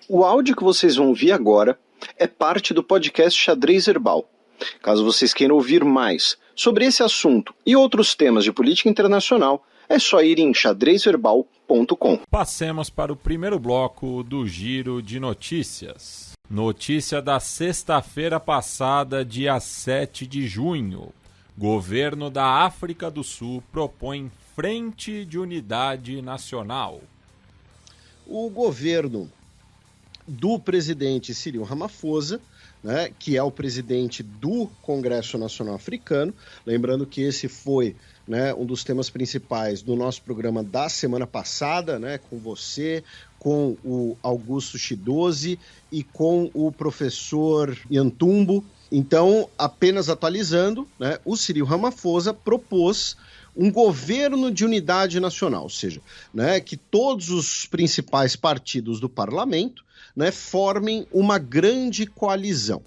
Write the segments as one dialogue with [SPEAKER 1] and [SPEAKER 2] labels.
[SPEAKER 1] O áudio que vocês vão ouvir agora é parte do podcast Xadrez Herbal. Caso vocês queiram ouvir mais sobre esse assunto e outros temas de política internacional, é só ir em xadrezherbal.com.
[SPEAKER 2] Passemos para o primeiro bloco do Giro de Notícias. Notícia da sexta-feira passada, dia 7 de junho. Governo da África do Sul propõe Frente de Unidade Nacional.
[SPEAKER 3] O governo do presidente Cyril Ramaphosa, né, que é o presidente do Congresso Nacional Africano, lembrando que esse foi, né, um dos temas principais do nosso programa da semana passada, né, com você, com o Augusto Chidozi e com o professor Yantumbo. Então, apenas atualizando, né, o Cyril Ramaphosa propôs um governo de unidade nacional, ou seja, né, que todos os principais partidos do parlamento, né, formem uma grande coalizão.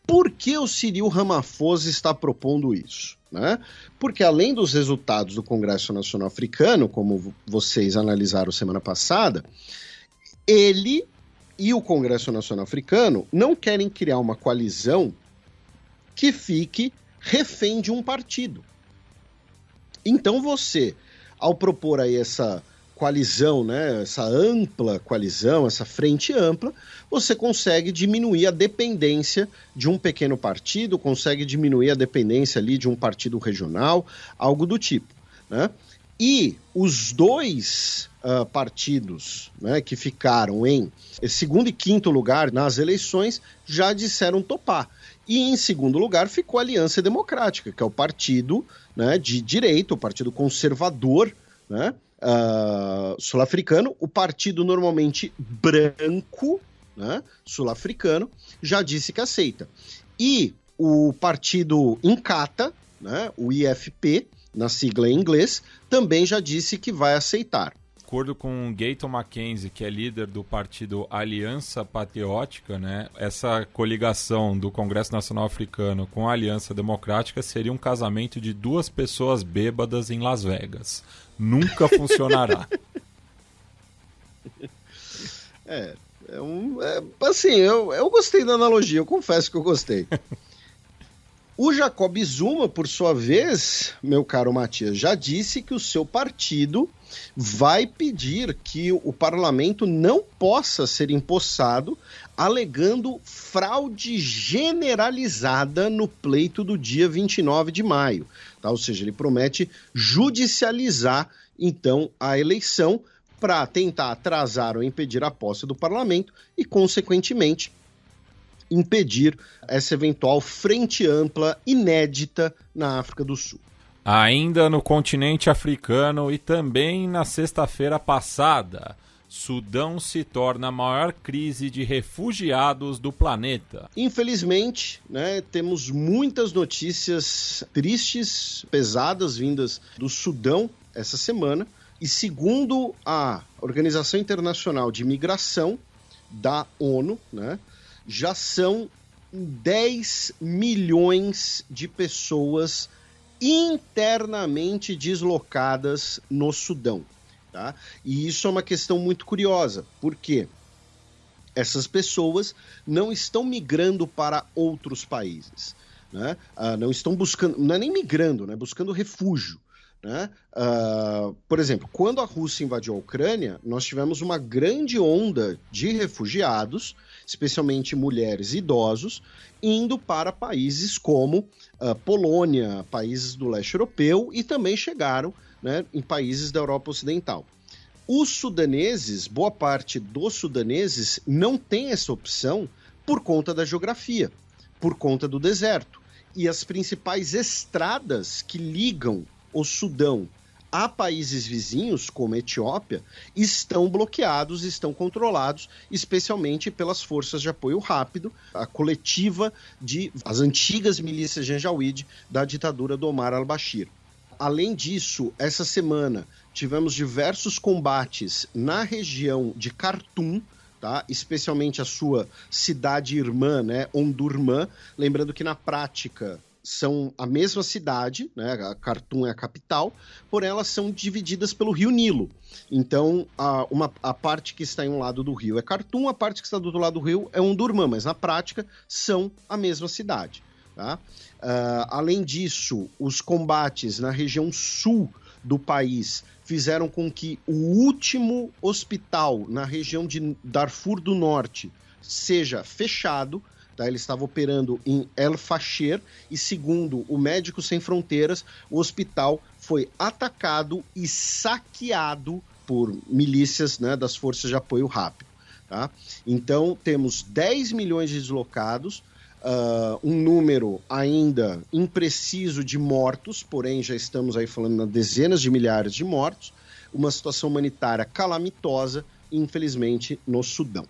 [SPEAKER 3] Por que o Cyril Ramaphosa está propondo isso? Né? Porque além dos resultados do Congresso Nacional Africano, como vocês analisaram semana passada, ele e o Congresso Nacional Africano não querem criar uma coalizão que fique refém de um partido. Então você, ao propor aí essa coalizão, né, essa ampla coalizão, essa frente ampla, você consegue diminuir a dependência de um pequeno partido, consegue diminuir a dependência ali de um partido regional, algo do tipo, né? E os dois partidos, né, que ficaram em segundo e quinto lugar nas eleições já disseram topar. E em segundo lugar ficou a Aliança Democrática, que é o partido, né, de direita, o partido conservador, né, sul-africano. O partido normalmente branco, né, sul-africano, já disse que aceita. E o partido Inkatha, né, o IFP, na sigla em inglês, também já disse que vai aceitar.
[SPEAKER 2] De acordo com Gayton Mackenzie, que é líder do partido Aliança Patriótica, né, essa coligação do Congresso Nacional Africano com a Aliança Democrática seria um casamento de duas pessoas bêbadas em Las Vegas. Nunca funcionará.
[SPEAKER 3] Assim, eu gostei da analogia, eu confesso que eu gostei. O Jacob Zuma, por sua vez, meu caro Matias, já disse que o seu partido vai pedir que o parlamento não possa ser empossado, alegando fraude generalizada no pleito do dia 29 de maio. Tá? Ou seja, ele promete judicializar, então, a eleição para tentar atrasar ou impedir a posse do parlamento e, consequentemente, impedir essa eventual frente ampla inédita na África do Sul.
[SPEAKER 2] Ainda no continente africano e também na sexta-feira passada, Sudão se torna a maior crise de refugiados do planeta.
[SPEAKER 3] Infelizmente, né, temos muitas notícias tristes, pesadas, vindas do Sudão essa semana. E segundo a Organização Internacional de Migração da ONU, né, já são 10 milhões de pessoas internamente deslocadas no Sudão. Tá? E isso é uma questão muito curiosa, porque essas pessoas não estão migrando para outros países, né? Não estão buscando, não é nem migrando, né? Buscando refúgio. Né? Por exemplo, quando a Rússia invadiu a Ucrânia, nós tivemos uma grande onda de refugiados, especialmente mulheres e idosos, indo para países como Polônia, países do leste europeu, e também chegaram, né, em países da Europa Ocidental. Os sudaneses, boa parte dos sudaneses, não tem essa opção por conta da geografia, por conta do deserto. E as principais estradas que ligam o Sudão a países vizinhos, como a Etiópia, estão bloqueados, estão controlados, especialmente pelas forças de apoio rápido, a coletiva as antigas milícias janjaweed da ditadura do Omar al-Bashir. Além disso, essa semana tivemos diversos combates na região de Khartoum, tá? Especialmente a sua cidade irmã, né, Omdurman, lembrando que na prática são a mesma cidade, né? A Khartoum é a capital, porém elas são divididas pelo rio Nilo. Então, a parte que está em um lado do rio é Khartoum, a parte que está do outro lado do rio é Omdurmã, mas na prática são a mesma cidade. Tá? Além disso, os combates na região sul do país fizeram com que o último hospital na região de Darfur do Norte seja fechado. Tá? Ele estava operando em El Fasher e, segundo o Médicos Sem Fronteiras, o hospital foi atacado e saqueado por milícias, né, das forças de apoio rápido. Tá? Então, temos 10 milhões de deslocados, um número ainda impreciso de mortos, porém já estamos aí falando de dezenas de milhares de mortos, uma situação humanitária calamitosa, infelizmente, no Sudão.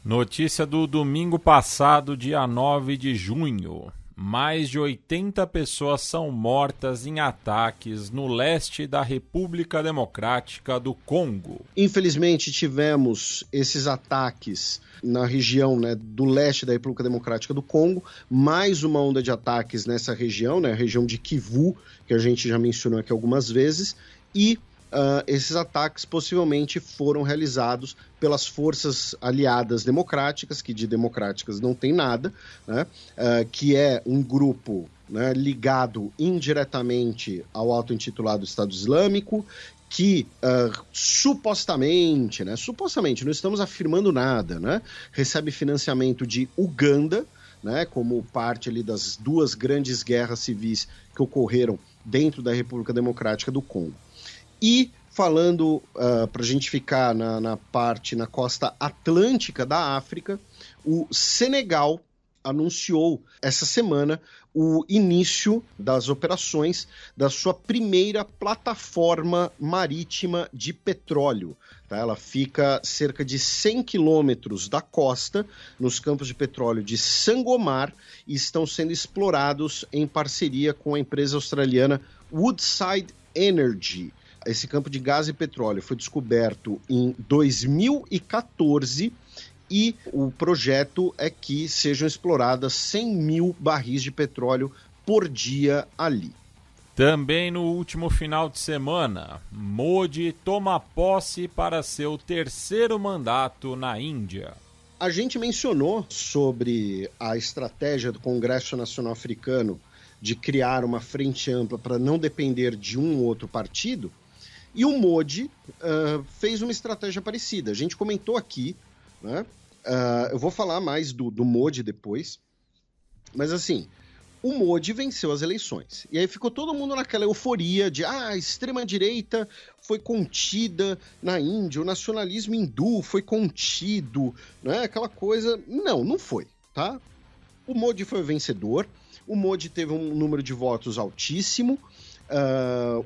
[SPEAKER 2] Notícia do domingo passado, dia 9 de junho. Mais de 80 pessoas são mortas em ataques no leste da República Democrática do Congo.
[SPEAKER 3] Infelizmente, tivemos esses ataques na região, né, do leste da República Democrática do Congo, mais uma onda de ataques nessa região, né, a região de Kivu, que a gente já mencionou aqui algumas vezes, e esses ataques possivelmente foram realizados pelas forças aliadas democráticas, que de democráticas não tem nada, né? Que é um grupo, né, ligado indiretamente ao auto-intitulado Estado Islâmico, que supostamente, não estamos afirmando nada, né, recebe financiamento de Uganda, né, como parte ali das duas grandes guerras civis que ocorreram dentro da República Democrática do Congo. E falando, para a gente ficar na costa atlântica da África, o Senegal anunciou essa semana o início das operações da sua primeira plataforma marítima de petróleo. Tá? Ela fica cerca de 100 quilômetros da costa, nos campos de petróleo de Sangomar, e estão sendo explorados em parceria com a empresa australiana Woodside Energy. Esse campo de gás e petróleo foi descoberto em 2014 e o projeto é que sejam exploradas 100 mil barris de petróleo por dia ali.
[SPEAKER 2] Também no último final de semana, Modi toma posse para seu terceiro mandato na Índia.
[SPEAKER 3] A gente mencionou sobre a estratégia do Congresso Nacional Africano de criar uma frente ampla para não depender de um ou outro partido. E o Modi fez uma estratégia parecida. A gente comentou aqui, né? Eu vou falar mais do Modi depois. Mas assim, o Modi venceu as eleições. E aí ficou todo mundo naquela euforia de a extrema-direita foi contida na Índia, o nacionalismo hindu foi contido, né? Aquela coisa. Não foi, tá? O Modi foi o vencedor. O Modi teve um número de votos altíssimo.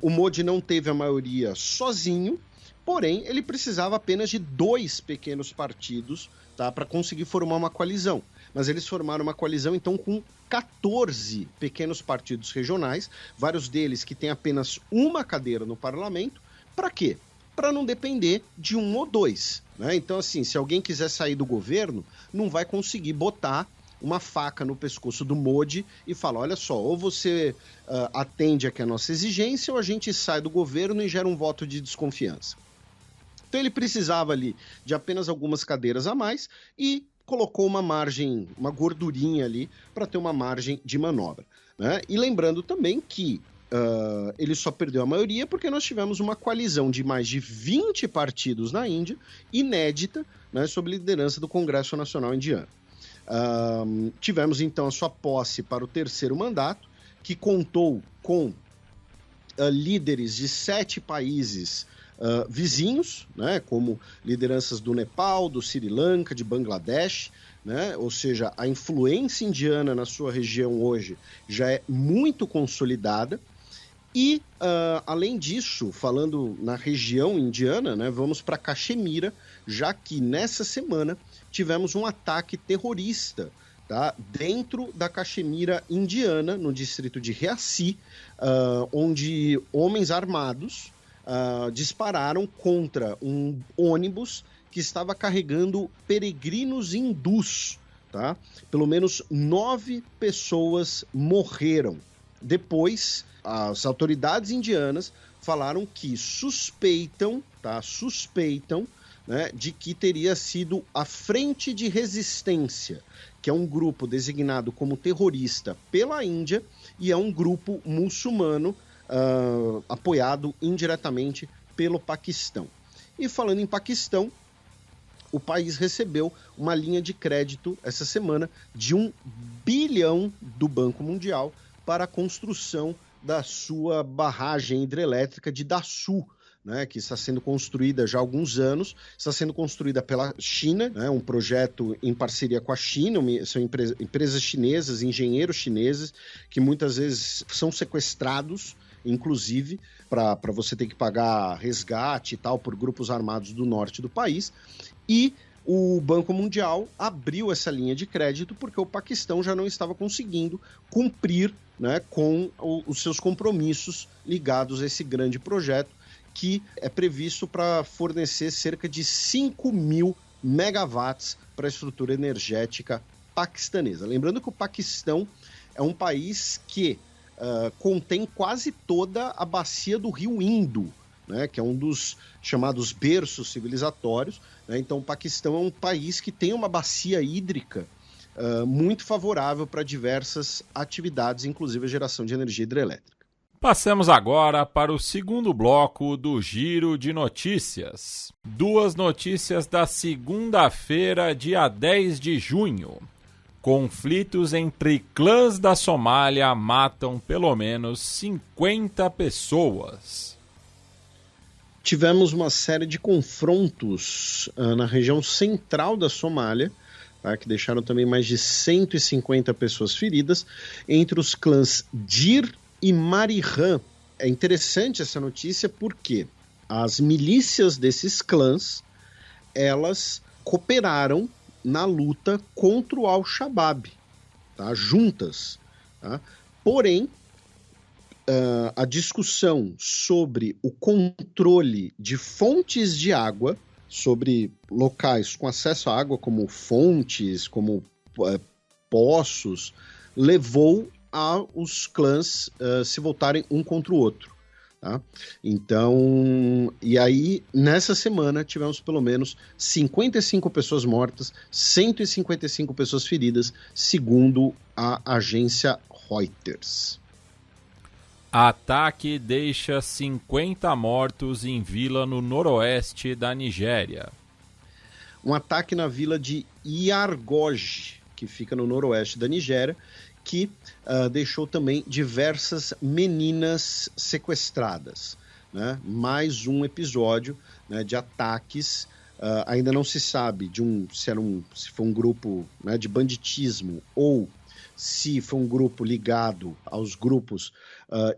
[SPEAKER 3] O Modi não teve a maioria sozinho, porém ele precisava apenas de 2 pequenos partidos, tá, para conseguir formar uma coalizão. Mas eles formaram uma coalizão então com 14 pequenos partidos regionais, vários deles que têm apenas uma cadeira no parlamento. Para quê? Para não depender de um ou dois, né? Então assim, se alguém quiser sair do governo, não vai conseguir botar uma faca no pescoço do Modi e fala, olha só, ou você atende aqui a nossa exigência ou a gente sai do governo e gera um voto de desconfiança. Então ele precisava ali de apenas algumas cadeiras a mais e colocou uma margem, uma gordurinha ali para ter uma margem de manobra, né? E lembrando também que ele só perdeu a maioria porque nós tivemos uma coalizão de mais de 20 partidos na Índia, inédita, né, sob liderança do Congresso Nacional Indiano. Tivemos então a sua posse para o terceiro mandato, que contou com líderes de 7 países vizinhos, né, como lideranças do Nepal, do Sri Lanka, de Bangladesh, né, ou seja, a influência indiana na sua região hoje já é muito consolidada. E, além disso, falando na região indiana, né, vamos para Caxemira, já que nessa semana tivemos um ataque terrorista, tá, dentro da Caxemira indiana, no distrito de Reassi, onde homens armados dispararam contra um ônibus que estava carregando peregrinos hindus, tá? Pelo menos 9 pessoas morreram. Depois, as autoridades indianas falaram que suspeitam, né, de que teria sido a Frente de Resistência, que é um grupo designado como terrorista pela Índia e é um grupo muçulmano apoiado indiretamente pelo Paquistão. E falando em Paquistão, o país recebeu uma linha de crédito essa semana de $1 bilhão do Banco Mundial para a construção da sua barragem hidrelétrica de Dassu, né, que está sendo construída já há alguns anos, está sendo construída pela China, né, um projeto em parceria com a China, são empresas chinesas, engenheiros chineses, que muitas vezes são sequestrados, inclusive, para você ter que pagar resgate e tal por grupos armados do norte do país, e o Banco Mundial abriu essa linha de crédito porque o Paquistão já não estava conseguindo cumprir, né, com os seus compromissos ligados a esse grande projeto, que é previsto para fornecer cerca de 5.000 megawatts para a estrutura energética paquistanesa. Lembrando que o Paquistão é um país que contém quase toda a bacia do rio Indo, né, que é um dos chamados berços civilizatórios, né? Então o Paquistão é um país que tem uma bacia hídrica muito favorável para diversas atividades, inclusive a geração de energia hidrelétrica.
[SPEAKER 2] Passamos agora para o segundo bloco do Giro de Notícias. 2 notícias da segunda-feira, dia 10 de junho. Conflitos entre clãs da Somália matam pelo menos 50 pessoas.
[SPEAKER 3] Tivemos uma série de confrontos na região central da Somália, tá, que deixaram também mais de 150 pessoas feridas, entre os clãs Dir e Marihã. É interessante essa notícia porque as milícias desses clãs, elas cooperaram na luta contra o Al-Shabaab, tá, juntas, tá? Porém, a discussão sobre o controle de fontes de água, sobre locais com acesso à água, como fontes, como poços, levou aos clãs se voltarem um contra o outro. Tá? Então, e aí, nessa semana, tivemos pelo menos 55 pessoas mortas, 155 pessoas feridas, segundo a agência Reuters.
[SPEAKER 2] Ataque deixa 50 mortos em vila no noroeste da Nigéria.
[SPEAKER 3] Um ataque na vila de Yargoj, que fica no noroeste da Nigéria, que deixou também diversas meninas sequestradas, né? Mais um episódio, né, de ataques. Ainda não se sabe se foi um grupo, né, de banditismo ou se foi um grupo ligado aos grupos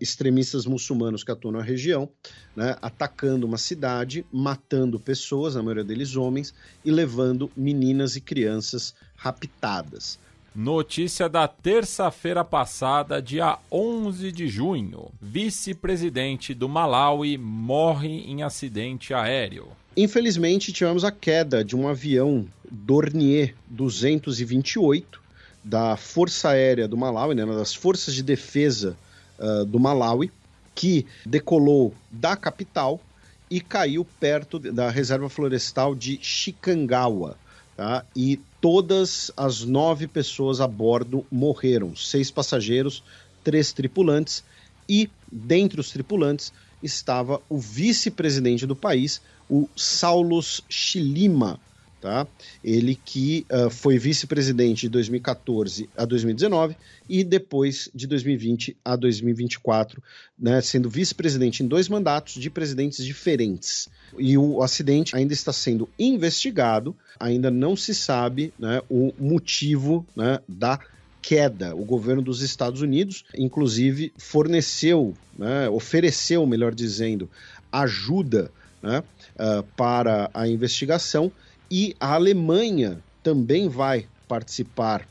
[SPEAKER 3] extremistas muçulmanos que atuam na região, né, atacando uma cidade, matando pessoas, na maioria deles homens, e levando meninas e crianças raptadas.
[SPEAKER 2] Notícia da terça-feira passada, dia 11 de junho. Vice-presidente do Malawi morre em acidente aéreo.
[SPEAKER 3] Infelizmente, tivemos a queda de um avião Dornier 228 da Força Aérea do Malawi, né, uma das forças de defesa do Malawi, que decolou da capital e caiu perto da reserva florestal de Chikangawa. Tá? E todas as 9 pessoas a bordo morreram, 6 passageiros, 3 tripulantes, e dentre os tripulantes estava o vice-presidente do país, o Saulos Chilima, tá? Ele que foi vice-presidente de 2014 a 2019 e depois de 2020 a 2024, né, sendo vice-presidente em 2 mandatos de presidentes diferentes. E o acidente ainda está sendo investigado, ainda não se sabe, né, o motivo, né, da queda. O governo dos Estados Unidos, inclusive, ofereceu, melhor dizendo, ajuda, né, para a investigação, e a Alemanha também vai participar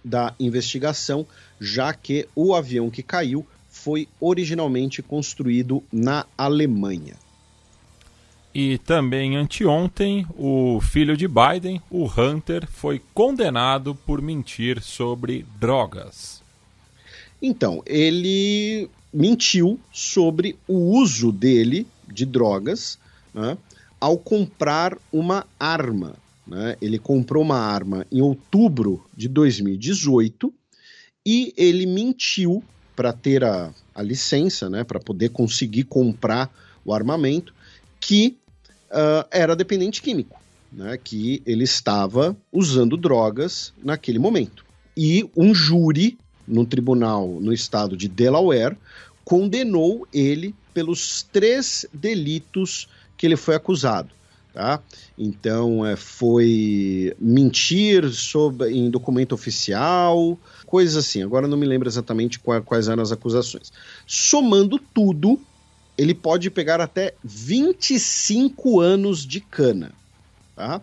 [SPEAKER 3] da investigação, já que o avião que caiu foi originalmente construído na Alemanha.
[SPEAKER 2] E também anteontem, o filho de Biden, o Hunter, foi condenado por mentir sobre drogas.
[SPEAKER 3] Então, ele mentiu sobre o uso dele de drogas, né, ao comprar uma arma. Né? Ele comprou uma arma em outubro de 2018 e ele mentiu para ter a licença, né, para poder conseguir comprar o armamento, que era dependente químico, né, que ele estava usando drogas naquele momento. E um júri no tribunal no estado de Delaware condenou ele pelos 3 delitos que ele foi acusado. Tá? Então, foi mentir em documento oficial, coisas assim. Agora não me lembro exatamente quais eram as acusações. Somando tudo, ele pode pegar até 25 anos de cana. Tá?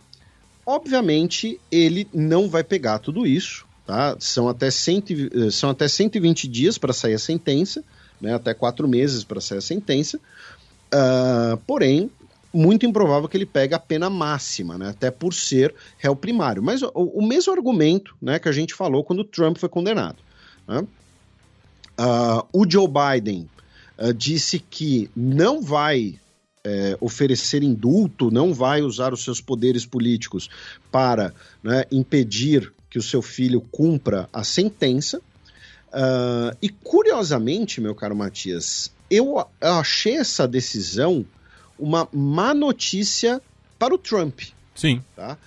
[SPEAKER 3] Obviamente, ele não vai pegar tudo isso. Tá? São até 120 dias para sair a sentença, né? Até 4 meses para sair a sentença. Porém, muito improvável que ele pegue a pena máxima, né? Até por ser réu primário. Mas o mesmo argumento, né, que a gente falou quando Trump foi condenado. Né? O Joe Biden disse que não vai oferecer indulto, não vai usar os seus poderes políticos para, né, impedir que o seu filho cumpra a sentença. E curiosamente, meu caro Matias, eu achei essa decisão uma má notícia para o Trump.
[SPEAKER 2] Sim.
[SPEAKER 3] Tá?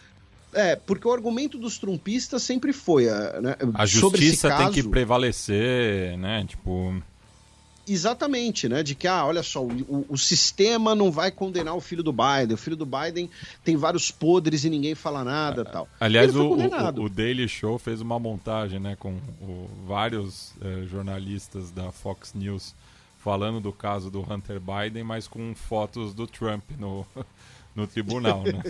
[SPEAKER 3] Porque o argumento dos trumpistas sempre foi... né,
[SPEAKER 2] a justiça tem que prevalecer, né? Tipo...
[SPEAKER 3] Exatamente, né? De que, olha só, o sistema não vai condenar o filho do Biden tem vários podres e ninguém fala nada e tal.
[SPEAKER 2] Aliás, o Daily Show fez uma montagem, né, com vários jornalistas da Fox News falando do caso do Hunter Biden, mas com fotos do Trump no tribunal, né?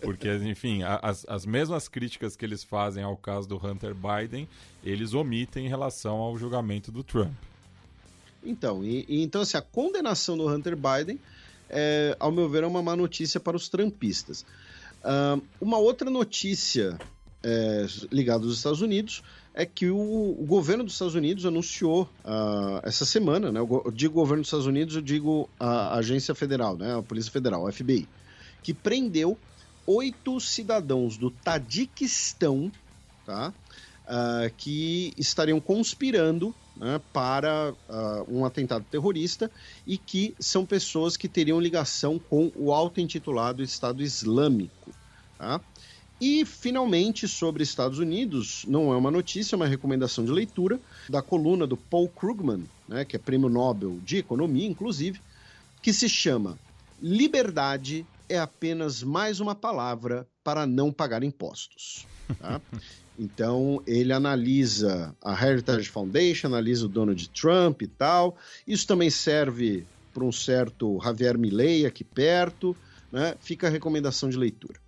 [SPEAKER 2] Porque, enfim, as mesmas críticas que eles fazem ao caso do Hunter Biden, eles omitem em relação ao julgamento do Trump.
[SPEAKER 3] Então, então assim, a condenação do Hunter Biden, ao meu ver, é uma má notícia para os trumpistas. Uma outra notícia ligada aos Estados Unidos é que o governo dos Estados Unidos anunciou essa semana, né? Eu digo governo dos Estados Unidos, eu digo a agência federal, né? A Polícia Federal, a FBI, que prendeu 8 cidadãos do Tajiquistão, tá? Que estariam conspirando, né, para um atentado terrorista e que são pessoas que teriam ligação com o auto-intitulado Estado Islâmico. Tá? E, finalmente, sobre Estados Unidos, não é uma notícia, é uma recomendação de leitura da coluna do Paul Krugman, né, que é prêmio Nobel de Economia, inclusive, que se chama Liberdade é apenas mais uma palavra para não pagar impostos. Tá? Então, ele analisa a Heritage Foundation, analisa o Donald Trump e tal. Isso também serve para um certo Javier Milei aqui perto, né? Fica a recomendação de leitura.